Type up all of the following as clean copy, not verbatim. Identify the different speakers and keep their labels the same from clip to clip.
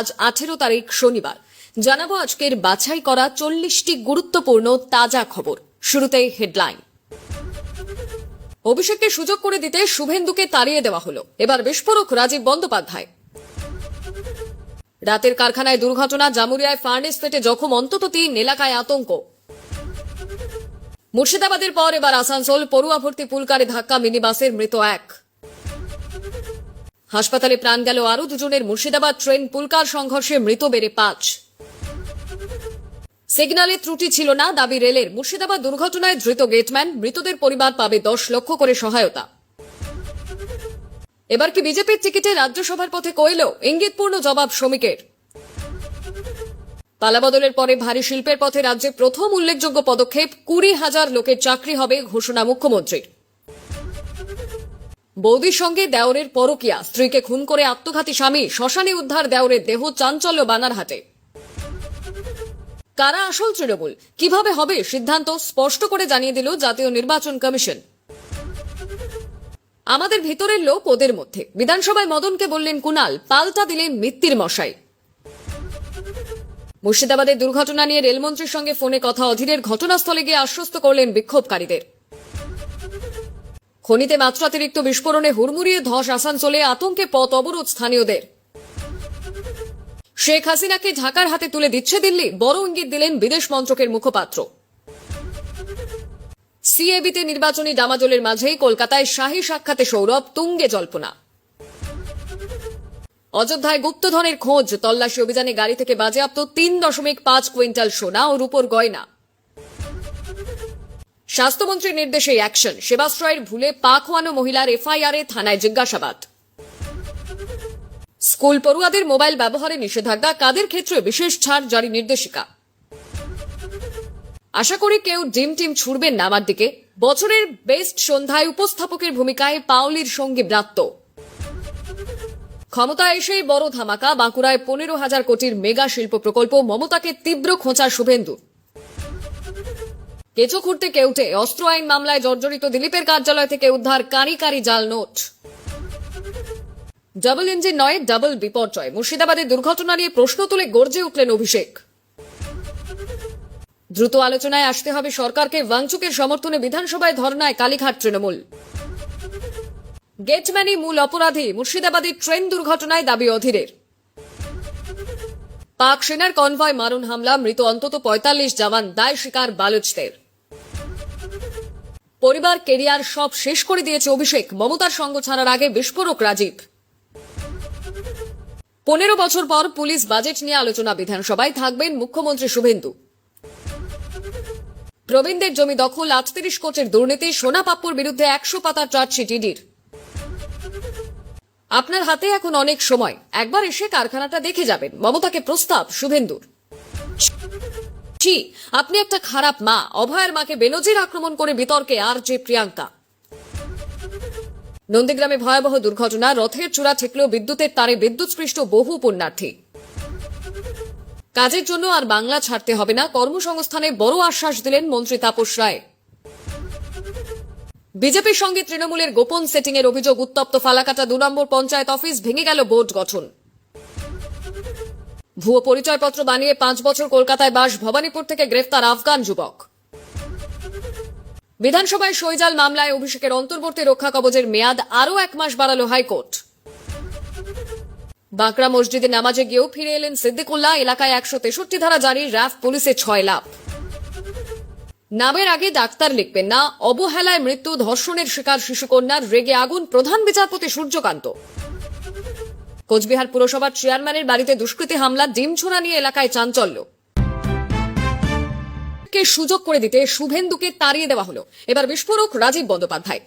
Speaker 1: আজ 18 তারিখ শনিবার জানাবো আজকের বাছাই করা 40টি গুরুত্বপূর্ণ তাজা খবর। শুরুতেই হেডলাইন। অভিষেককে সুযোগ করে দিতে শুভেন্দুকে তাড়িয়ে দেওয়া হলো। এবার বিস্ফোরক রাজীব বন্দ্যোপাধ্যায়। রাতের কারখানায় দুর্ঘটনা, জামুরিয়ায় ফার্নেস ফেটে জখম অন্তত 3, এলাকায় আতঙ্ক। মুর্শিদাবাদের পর এবার আসানসোল, পড়ুয়া ভর্তি পুলকারে ধাক্কা, মিনি বাসের মৃত 1। হাসপাতালে প্রাণ গেল আরো 2 জনের। মুর্শিদাবাদ ট্রেন পুলকার সংঘর্ষে মৃত বেড়ে 5। সিগন্যালে ত্রুটি ছিল না, দাবি রেলের। মুর্শিদাবাদ দুর্ঘটনায় ধৃত গেটম্যান, মৃতদের পরিবার পাবে 10 লক্ষ করে সহায়তা। এবার কি বিজেপির টিকিটে রাজ্যসভার পথে কইল? ইঙ্গিতপূর্ণ জবাব শ্রমিকের। পালাবদলের পরে ভারী শিল্পের পথে রাজ্যে প্রথম উল্লেখযোগ্য পদক্ষেপ, 20,000 লোকের চাকরি হবে, ঘোষণা মুখ্যমন্ত্রীর। বৌদির সঙ্গে দেওরের পরকিয়া, স্ত্রীকে খুন করে আত্মঘাতী স্বামী, শ্মশানে উদ্ধার দেওরের দেহ, চাঞ্চল্য বানারহাটে। কারা আসল তৃণমূল, কিভাবে হবে সিদ্ধান্ত স্পষ্ট করে জানিয়ে দিল জাতীয় নির্বাচন কমিশন। আমাদের ভিতরের লোক ওদের মধ্যে, বিধানসভায় মদনকে বললেন কুণাল, পাল্টা দিলেন মিত্তির মশাই। মুর্শিদাবাদের দুর্ঘটনা নিয়ে রেলমন্ত্রীর সঙ্গে ফোনে কথা অধীরের, ঘটনাস্থলে গিয়ে আশ্বস্ত করলেন বিক্ষোভকারীদের। খনিতে মাত্রাতিরিক্ত বিস্ফোরণে হুড়মুড়িয়ে ধস আসানসোলে, আতঙ্কে পথ অবরোধ স্থানীয়দের। শেখ হাসিনাকে ঢাকার হাতে তুলে দিচ্ছে দিল্লি, বড় ইঙ্গিত দিলেন বিদেশ মন্ত্রকের মুখপাত্র। সিএবিতে নির্বাচনী ডামাডোলের মাঝেই কলকাতায় শাহী সাক্ষাতে সৌরভ, তুঙ্গে জল্পনা। অযোধ্যায় গুপ্তধনের খোঁজ, তল্লাশি অভিযানে গাড়ি থেকে বাজেয়াপ্ত 3.5 কুইন্টাল সোনা ও রূপোর গয়না। স্বাস্থ্যমন্ত্রীর নির্দেশে অ্যাকশন, সেবাশ্রয়ের ভুলে পা খোয়ানো মহিলার এফআইআরে থানায় জিজ্ঞাসাবাদ। স্কুল পড়ুয়াদের মোবাইল ব্যবহারে নিষেধাজ্ঞা, কাদের ক্ষেত্রে বিশেষ ছাড় জারি নির্দেশিকা। আশা করি কেউ ডিম টিম ছুড়বেন না আমার দিকে। বছরের বেস্ট সন্ধ্যায় উপস্থাপকের ভূমিকায় পাওলির সঙ্গী ব্রাত্য। ক্ষমতায় এসেই বড় ধামাকা, বাঁকুড়ায় 15,000 কোটির মেগা শিল্প প্রকল্প, মমতাকে তীব্র খোঁচা শুভেন্দু। কেঁচো খুঁড়তে কেউটে, অস্ত্র আইন মামলায় জর্জরিত দিলীপের কার্যালয় থেকে উদ্ধার কারি কারি জাল নোট। ডাবল ইঞ্জিন নয়, ডাবল বিপর্যয়। মুর্শিদাবাদের দুর্ঘটনা নিয়ে প্রশ্ন তুলে গর্জে উঠলেন অভিষেক। দ্রুত আলোচনায় আসতে হবে সরকারকে, ভাঙচুকের সমর্থনে বিধানসভায় ধর্নায় কালীঘাট তৃণমূল। গেটম্যানই মূল অপরাধী, মুর্শিদাবাদের ট্রেন দুর্ঘটনায় দাবি অধীরের। পাক সেনার কনভয় মারণ হামলা, মৃত অন্তত 45 জওয়ান, দায় স্বীকার বালুচদের। পরিবার, কেরিয়ার সব শেষ করে দিয়েছে অভিষেক, মমতার সঙ্গ ছাড়ার আগে বিস্ফোরক রাজীব। 15 বছর পর পুলিশ বাজেট নিয়ে আলোচনা, বিধানসভায় থাকবেন মুখ্যমন্ত্রী শুভেন্দু। প্রবীণদের জমি দখল, 38 কোটির দুর্নীতি, সোনা পাপ্পুর বিরুদ্ধে 100 পাতার চার্জশিট ইডির। আপনার হাতে এখন অনেক সময়, একবার এসে কারখানাটা দেখে যাবেন, মমতাকে প্রস্তাব শুভেন্দুর। আপনি একটা খারাপ মা, অভয়ের মাকে বেনজির আক্রমণ করে বিতর্কে আর যে প্রিয়াঙ্কা। নন্দীগ্রামে ভয়াবহ দুর্ঘটনা, রথের চূড়া ঠেকল বিদ্যুতের তারে, বিদ্যুৎস্পৃষ্ট বহু পুণ্যার্থী। কাজের জন্য আর বাংলা ছাড়তে হবে না, কর্মসংস্থানে বড় আশ্বাস দিলেন মন্ত্রী তাপস রায়। বিজেপির সঙ্গে তৃণমূলের গোপন সেটিং এর অভিযোগ, উত্তপ্ত ফালাকাটা 2 নম্বর পঞ্চায়েত অফিস, ভেঙে গেল বোর্ড গঠন। ভুয়ো পরিচয়পত্র বানিয়ে 5 বছর কলকাতায় বাস, ভবানীপুর থেকে গ্রেফতার আফগান যুবক। বিধানসভায় সইজাল মামলায় অভিষেকের অন্তর্বর্তী রক্ষা কবচের মেয়াদ আরও 1 মাস বাড়ালো হাইকোর্ট। বাঁকড়া মসজিদে নামাজে গিয়েও ফিরে এলেন সিদ্দিকুল্লাহ, এলাকায় 163 ধারা জারি, র্যাফ পুলিশে 6 লাভ। নামের আগে ডাক্তার লিখবেন না, অবহেলায় মৃত্যু, ধর্ষণের শিকার শিশুকন্যার, রেগে আগুন প্রধান বিচারপতি সূর্যকান্ত। কোচবিহার পুরসভার চেয়ারম্যানের বাড়িতে দুষ্কৃতী হামলা, ডিম ছোড়া নিয়ে এলাকায় চাঞ্চল্য। কে সুযোগ করে দিতে শুভেন্দুকে তাড়িয়ে দেওয়া হলো। এবার বিস্ফোরক রাজীব বন্দ্যোপাধ্যায়।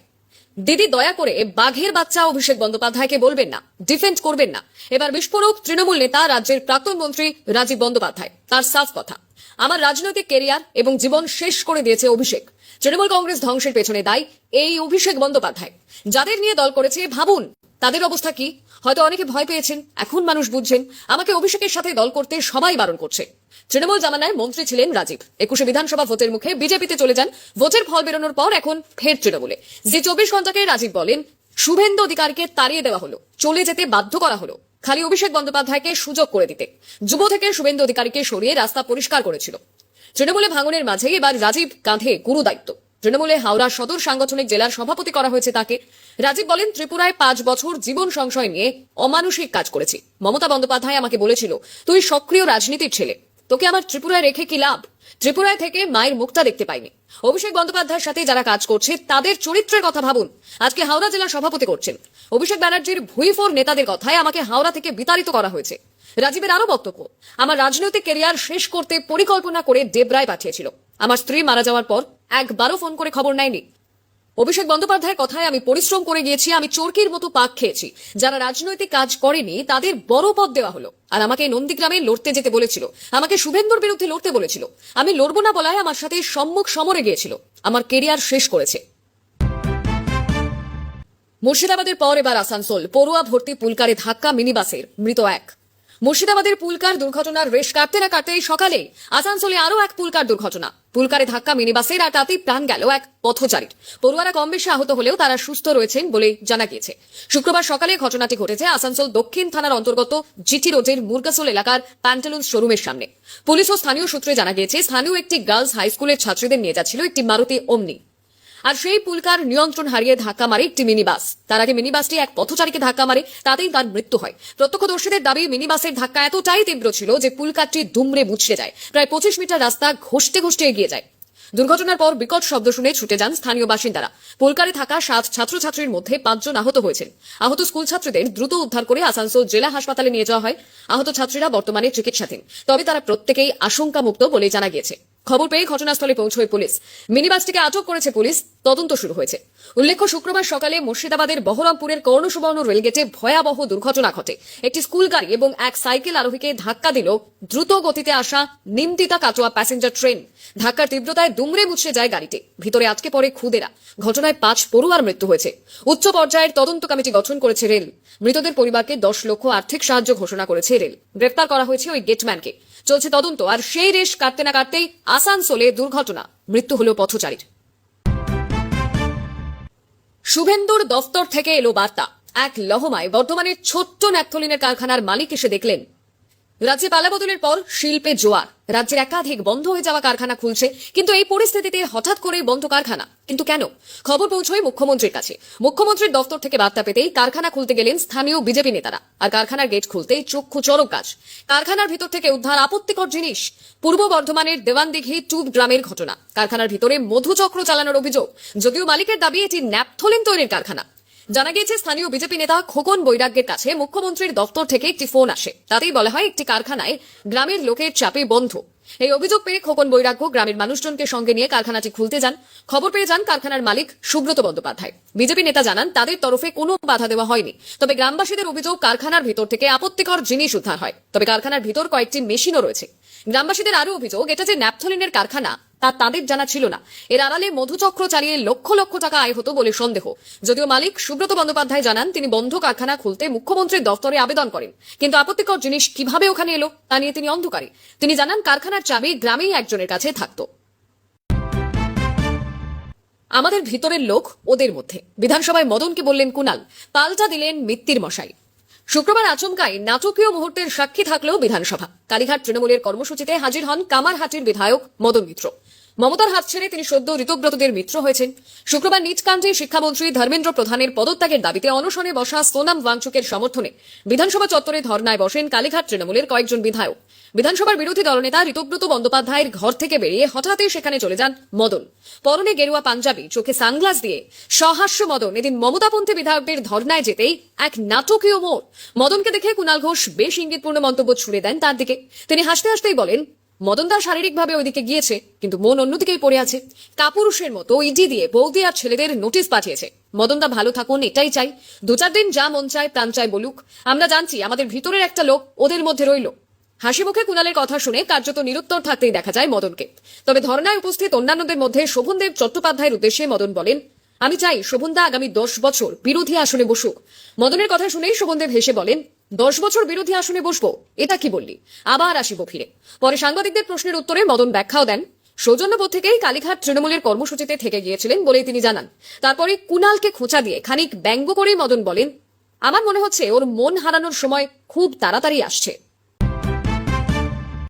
Speaker 1: দিদি দয়া করে বাঘের বাচ্চা অভিষেক বন্দ্যোপাধ্যায়কে বলবেন না, ডিফেন্ড করবেন না। এবার বিস্ফোরক তৃণমূল নেতা, রাজ্যের প্রাক্তন মন্ত্রী রাজীব বন্দ্যোপাধ্যায়। তার সাফ কথা, আমার রাজনৈতিক কেরিয়ার এবং জীবন শেষ করে দিয়েছে অভিষেক। তৃণমূল কংগ্রেস ধ্বংসের পেছনে দায়ী এই অভিষেক বন্দ্যোপাধ্যায়। যাদের নিয়ে দল করেছে ভাবুন তাদের অবস্থা কি। হয়তো অনেকে ভয় পেয়েছেন, এখন মানুষ বুঝছেন আমাকে অভিষেকের সাথে দল করতে সবাই বারণ করছে। তৃণমূল জামানায় মন্ত্রী ছিলেন রাজীব, 21 বিধানসভা ভোটের মুখে বিজেপিতে চলে যান, ভোটের ফল বেরোনোর পর এখন ফের তৃণমূলে। যে 24 ঘন্টাকে রাজীব বলেন শুভেন্দু অধিকারীকে তাড়িয়ে দেওয়া হলো, চলে যেতে বাধ্য করা হলো। খালি অভিষেক বন্দ্যোপাধ্যায়কে সুযোগ করে দিতে যুব থেকে শুভেন্দু অধিকারীকে সরিয়ে রাস্তা পরিষ্কার করেছিল। তৃণমূলে ভাঙনের মাঝে এবার রাজীব কাঁধে গুরু দায়িত্ব। তৃণমূলে হাওড়া সদর সাংগঠনিক জেলার সভাপতি করা হয়েছে তাকে। রাজীব বলেন, ত্রিপুরায় 5 বছর জীবন সংশয় নিয়ে অমানুষিক কাজ করেছি। মমতা বন্দ্যোপাধ্যায় আমাকে বলেছিল, তুই সক্রিয় রাজনীতির ছেলে, তোকে আমার ত্রিপুরায় রেখে কি লাভ? ত্রিপুরায় থেকে মায়ের মুখটা দেখতে পাইনি। অভিষেক বন্দ্যোপাধ্যায়ের সাথে যারা কাজ করছে তাদের চরিত্রের কথা ভাবুন। আজকে হাওড়া জেলা সভাপতি করছেন। অভিষেক ব্যানার্জির ভুইফোর নেতাদের কথায় আমাকে হাওড়া থেকে বিতাড়িত করা হয়েছে। রাজীবের আরো বক্তব্য, আমার রাজনৈতিক ক্যারিয়ার শেষ করতে পরিকল্পনা করে ডেবরায় পাঠিয়েছিল। আমার স্ত্রী মারা যাওয়ার পর একবারও ফোন করে খবর নেয়নি। অভিষেক বন্দ্যোপাধ্যায়ের কথায় আমি পরিশ্রম করে গিয়েছি, আমি চোরকির মতো পাক খেয়েছি। যারা রাজনৈতিক কাজ করেনি তাদের বড় পদ দেওয়া হলো, আর আমাকে নন্দীগ্রামে লড়তে যেতে বলেছিল, আমাকে শুভেন্দুর বিরুদ্ধে লড়তে বলেছিল। আমি লড়বো না বলায় আমার সাথে সম্মুখ সমরে গিয়েছিল। আমার কেরিয়ার শেষ করেছে। মুর্শিদাবাদের পর এবার আসানসোল, পড়ুয়া ভর্তি পুলকারে ধাক্কা মিনিবাসের, মৃত এক। মুর্শিদাবাদের পুলকার দুর্ঘটনার রেশ কাটতে না কাটতেই সকালে আসানসোলে আরো এক পুলকার দুর্ঘটনা। পুলকারে ধাক্কা মিনিবাসের, আর তাতেই প্রাণ গেল এক পথচারীর। পড়ুয়ারা কম বেশি আহত হলেও তারা সুস্থ রয়েছেন বলে জানা গিয়েছে। শুক্রবার সকালে ঘটনাটি ঘটেছে আসানসোল দক্ষিণ থানার অন্তর্গত জিটি রোডের মুরগাসোল এলাকার প্যান্টালুন্স শোরুমের সামনে। পুলিশ ও স্থানীয় সূত্রে জানা গিয়েছে, স্থানীয় একটি গার্লস হাই স্কুলের ছাত্রীদের নিয়ে যাচ্ছিল একটি মারুতি ওমনি, আর সেই পুলকার নিয়ন্ত্রণ হারিয়ে ধাক্কা মারে একটি মিনিবাস। তার আগে মিনিবাসটি এক পথচারীকে ধাক্কা মারে, তাতেই তার মৃত্যু হয়। প্রত্যক্ষদর্শীদের দাবি, মিনিবাসের ধাক্কা এতটাই তীব্র ছিল যে পুলকারটি দুমড়ে মুচড়ে যায়। প্রায় 25 মিটার রাস্তা ঘষতে ঘষতে এগিয়ে যায়। দুর্ঘটনার পর বিকট শব্দ শুনে ছুটে যান স্থানীয় বাসিন্দারা। পুলকারে থাকা 7 ছাত্রছাত্রীর মধ্যে 5 জন আহত হয়েছেন। আহত স্কুল ছাত্রীদের দ্রুত উদ্ধার করে আসানসোল জেলা হাসপাতালে নিয়ে যাওয়া হয়। আহত ছাত্রীরা বর্তমানে চিকিৎসাধীন, তবে তারা প্রত্যেকেই আশঙ্কামুক্ত বলে জানা গিয়েছে। খবর পেয়ে ঘটনাস্থলে পৌঁছয় পুলিশ। মিনিবাসটিকে আটক করেছে পুলিশ, তদন্ত শুরু হয়েছে। উল্লেখ্য, শুক্রবার সকালে মুর্শিদাবাদের বহরমপুরের কর্ণসুবর্ণ রেলগেটে ভয়াবহ দুর্ঘটনা ঘটে। একটি স্কুল গাড়ি এবং এক সাইকেল আরোহীকে ধাক্কা দিল দ্রুত গতিতে আসা নিমতিতা কাটোয়া প্যাসেঞ্জার ট্রেন। ধাক্কার তীব্রতায় দুমড়ে মুচড়ে যায় গাড়িটি, ভিতরে আটকে পড়ে খুদেরা। ঘটনায় 5 পড়ুয়ার মৃত্যু হয়েছে। উচ্চ পর্যায়ের তদন্ত কমিটি গঠন করেছে রেল। মৃতদের পরিবারকে 10 লক্ষ আর্থিক সাহায্য ঘোষণা করেছে রেল। গ্রেফতার করা হয়েছে ওই গেটম্যানকে। চলছে তদন্ত, আর সেই রেশ কাটতে না কাটতেই আসানসোলে দুর্ঘটনা, মৃত্যু হল পথচারীর। শুভেন্দুর দফতর থেকে এলো বার্তা। এক লহমায় বর্ধমানের ছোট্ট ন্যাপথলিনের কারখানার মালিক এসে দেখলেন, রাজ্যে পালাবদলের পর শিল্পে জোয়ার। রাজ্যের একাধিক বন্ধ হয়ে যাওয়া কারখানা খুলছে, কিন্তু এই পরিস্থিতিতে হঠাৎ করে বন্ধ কারখানা, কিন্তু কেন? খবর পৌঁছয় মুখ্যমন্ত্রীর কাছে। মুখ্যমন্ত্রীর দফতর থেকে বার্তা পেতেই কারখানা খুলতে গেলেন স্থানীয় বিজেপি নেতারা, আর কারখানার গেট খুলতেই চক্ষু চরক গাছ। কারখানার ভিতর থেকে উদ্ধার আপত্তিকর জিনিস। পূর্ব বর্ধমানের দেওয়ানদিঘি টুব গ্রামের ঘটনা। কারখানার ভিতরে মধুচক্র চালানোর অভিযোগ, যদিও মালিকের দাবি এটি ন্যাপথলিন তৈরির কারখানা। জানা গিয়েছে, স্থানীয় বিজেপি নেতা খোকন বৈরাগ্যের কাছে মুখ্যমন্ত্রীর দপ্তর থেকে একটি ফোন আসে। তাতেই বলা হয় একটি কারখানায় গ্রামের লোকের চাপে বন্ধ। এই অভিযোগ পেয়ে খোকন বৈরাগ্য গ্রামের মানুষজনকে সঙ্গে নিয়ে কারখানাটি খুলতে যান। খবর পেয়ে যান কারখানার মালিক সুব্রত বন্দ্যোপাধ্যায়। বিজেপি নেতা জানান, তাদের তরফে কোনো বাধা দেওয়া হয়নি, তবে গ্রামবাসীদের অভিযোগ কারখানার ভিতর থেকে আপত্তিকর জিনিস উদ্ধার হয়। তবে কারখানার ভিতর কয়েকটি মেশিনও রয়েছে। গ্রামবাসীদের আরও অভিযোগ, এটা যে ন্যাপথলিনের কারখানা তা তাদের জানা ছিল না। এর আড়ালে মধুচক্র চালিয়ে লক্ষ লক্ষ টাকা আয় হতো বলে সন্দেহ। যদিও মালিক সুব্রত বন্দ্যোপাধ্যায় জানান, তিনি বন্ধ কারখানা খুলতে মুখ্যমন্ত্রীর দফতরে আবেদন করেন, কিন্তু আপত্তিকর জিনিস কিভাবে ওখানে এলো তা নিয়ে তিনি অন্ধকারে। তিনি জানান, কারখানার চাবি গ্রামেই একজনের কাছে থাকত। আমাদের ভিতরের লোক ওদের মধ্যে, বিধানসভায় মদনকে বললেন কুণাল, পাল্টা দিলেন মিত্তির মশাই। শুক্রবার আচমকাই নাটকীয় মুহূর্তের সাক্ষী থাকলেও বিধানসভা। কালীঘাট তৃণমূলের কর্মসূচিতে হাজির হন কামারহাটির বিধায়ক মদন মিত্র। মমতার হাত ছেড়ে তিনি সদ্য ঋতব্রতদের মিত্র হয়েছেন। শুক্রবার নিচকান্ঠে শিক্ষামন্ত্রী ধর্মেন্দ্র প্রধানের পদত্যাগের দাবিতে অনশনে বসা সোনাম ওয়াংচুকের সমর্থনে বিধানসভা চত্বরে ধর্নায় বসেন কালীঘাট তৃণমূলের কয়েকজন বিধায়ক। বিধানসভার বিরোধী দলনেতা ঋতব্রত বন্দ্যোপাধ্যায়ের ঘর থেকে বেরিয়ে হঠাৎই সেখানে চলে যান মদন। পরনে গেরুয়া পাঞ্জাবি, চোখে সানগ্লাস দিয়ে সহাস্য মদন এদিন মমতাপন্থী বিধায়কদের ধর্নায় যেতেই এক নাটকীয় মোড়। মদনকে দেখে কুণাল ঘোষ বেশ ইঙ্গিতপূর্ণ মন্তব্য ছুড়ে দেন তার দিকে। তিনি হাসতে হাসতেই বলেন, মদন দা শারীরিকভাবে ওইদিকে গিয়েছে, কিন্তু মন অন্যদিকেই পড়ে আছে। কাপুরুষের মতো ইডি দিয়ে বৌদি আর ছেলেদের নোটিশ পাঠিয়েছে। মদন দা ভালো থাকুন, এটাই চাই। 2-4 দিন যা মন চায় প্রাণ চায় বলুক। আমরা জানছি আমাদের ভিতরের একটা লোক ওদের মধ্যে রইল। হাসি মুখে কুণালের কথা শুনে কার্যত নিরুত্তর থাকতেই দেখা যায় মদনকে। তবে ধর্নায় উপস্থিত অন্যান্যদের মধ্যে শোভনদেব চট্টোপাধ্যায়ের উদ্দেশ্যে মদন বলেন, আমি চাই শোভনদা আগামী 10 বছর বিরোধী আসনে বসুক। মদনের কথা শুনেই শোভনদেব হেসে বলেন, 10 বছর বিরোধী আসনে বসবো, এটা কি বললি? আবার আসিব ফিরে। পরে সাংবাদিকদের প্রশ্নের উত্তরে মদন ব্যাখ্যাও দেন, সৌজন্যবোধ থেকেই কালীঘাট তৃণমূলের কর্মসূচিতে থেকে গিয়েছিলেন বলে তিনি জানান। তারপরে কুণালকে খোঁচা দিয়ে খানিক ব্যঙ্গ করেই মদন বলেন, আমার মনে হচ্ছে ওর মন হারানোর সময় খুব তাড়াতাড়ি আসছে।